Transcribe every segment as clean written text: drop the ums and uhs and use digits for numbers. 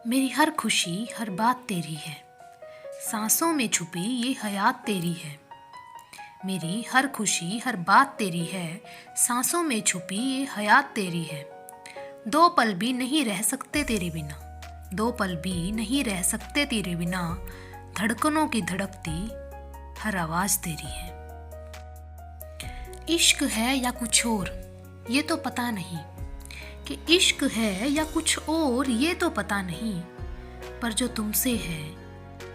मेरी हर खुशी हर बात तेरी है, सांसों में छुपी ये हयात तेरी है। मेरी हर खुशी हर बात तेरी है, सांसों में छुपी ये हयात तेरी है। दो पल भी नहीं रह सकते तेरे बिना, दो पल भी नहीं रह सकते तेरे बिना। धड़कनों की धड़कती हर आवाज तेरी है। इश्क है या कुछ और ये तो पता नहीं, कि इश्क है या कुछ और ये तो पता नहीं, पर जो तुमसे है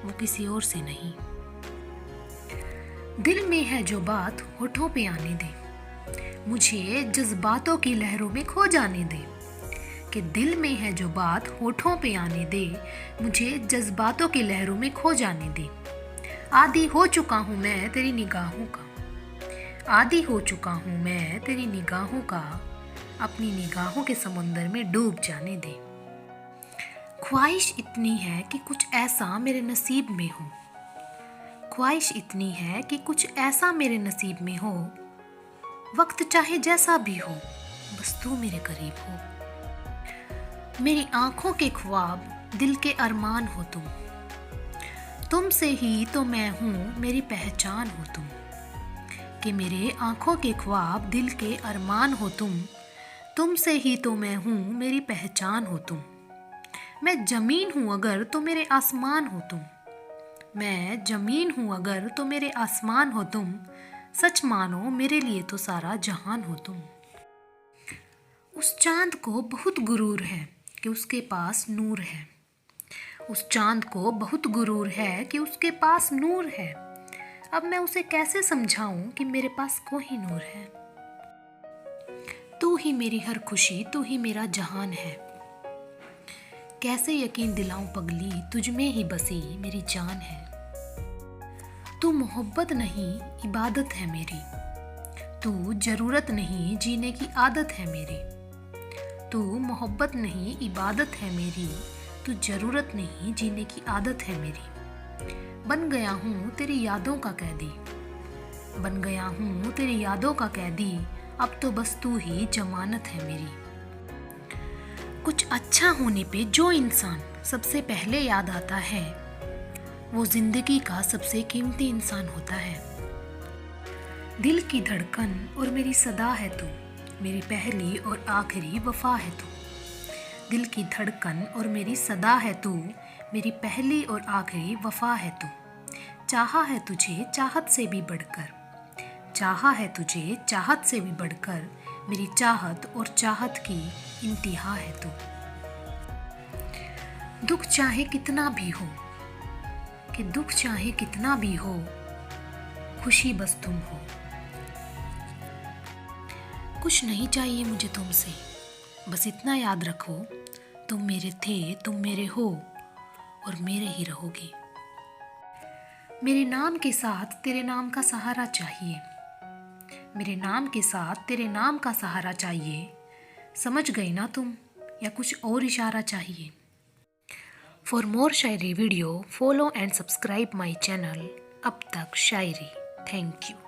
वो किसी और से नहीं। दिल में है जो बात होठों पे आने दे, मुझे जज्बातों की लहरों में खो जाने दे। कि दिल में है जो बात होठों पे आने दे, मुझे जज्बातों की लहरों में खो जाने दे। आदी हो चुका हूँ मैं तेरी निगाहों का, आदी हो चुका हूँ मैं तेरी निगाहों का। अपनी निगाहों के समुंदर में डूब जाने दे। ख्वाहिश इतनी है कि कुछ ऐसा मेरे नसीब में हो, ख्वाहिश इतनी है कि कुछ ऐसा मेरे नसीब में हो। वक्त चाहे जैसा भी हो, बस तू मेरे करीब हो। मेरी आंखों के ख्वाब दिल के अरमान हो तुम, तुमसे ही तो मैं हूँ मेरी पहचान हो तुम। कि मेरे आंखों के ख्वाब दिल के अरमान हो तुम, तुमसे ही तो मैं हूँ मेरी पहचान हो तुम। मैं जमीन हूँ अगर तो मेरे आसमान हो तुम, मैं जमीन हूँ अगर तो मेरे आसमान हो तुम। सच मानो मेरे लिए तो सारा जहान हो तुम। उस चांद को बहुत गुरूर है कि उसके पास नूर है, उस चांद को बहुत गुरूर है कि उसके पास नूर है। अब मैं उसे कैसे समझाऊं कि मेरे पास कोई नूर है। तू ही मेरी हर खुशी, तू ही मेरा जहान है। कैसे यकीन दिलाऊं पगली, तुझ में ही बसी मेरी जान है। तू मोहब्बत नहीं इबादत है मेरी, तू जरूरत नहीं जीने की आदत है मेरी। तू मोहब्बत नहीं इबादत है मेरी, तू जरूरत नहीं जीने की आदत है मेरी। बन गया हूँ तेरी यादों का कैदी, बन गया हूँ तेरी यादों का कैदी। अब तो बस तू ही जमानत है मेरी। कुछ अच्छा होने पे जो इंसान सबसे पहले याद आता है, वो जिंदगी का सबसे कीमती इंसान होता है। दिल की धड़कन और मेरी सदा है तू, मेरी पहली और आखिरी वफा है तू। दिल की धड़कन और मेरी सदा है तू, मेरी पहली और आखिरी वफा है तू। चाहा है तुझे चाहत से भी बढ़कर, चाहा है तुझे चाहत से भी बढ़कर। मेरी चाहत और चाहत की इंतहा है तू। दुख चाहे कितना भी हो, कि दुख चाहे कितना भी हो, खुशी बस तुम हो। कुछ नहीं चाहिए मुझे तुमसे, बस इतना याद रखो, तुम मेरे थे, तुम मेरे हो और मेरे ही रहोगे। मेरे नाम के साथ तेरे नाम का सहारा चाहिए, मेरे नाम के साथ तेरे नाम का सहारा चाहिए। समझ गई ना तुम, या कुछ और इशारा चाहिए। For more Shayari video follow and subscribe my channel अब तक शायरी। Thank you.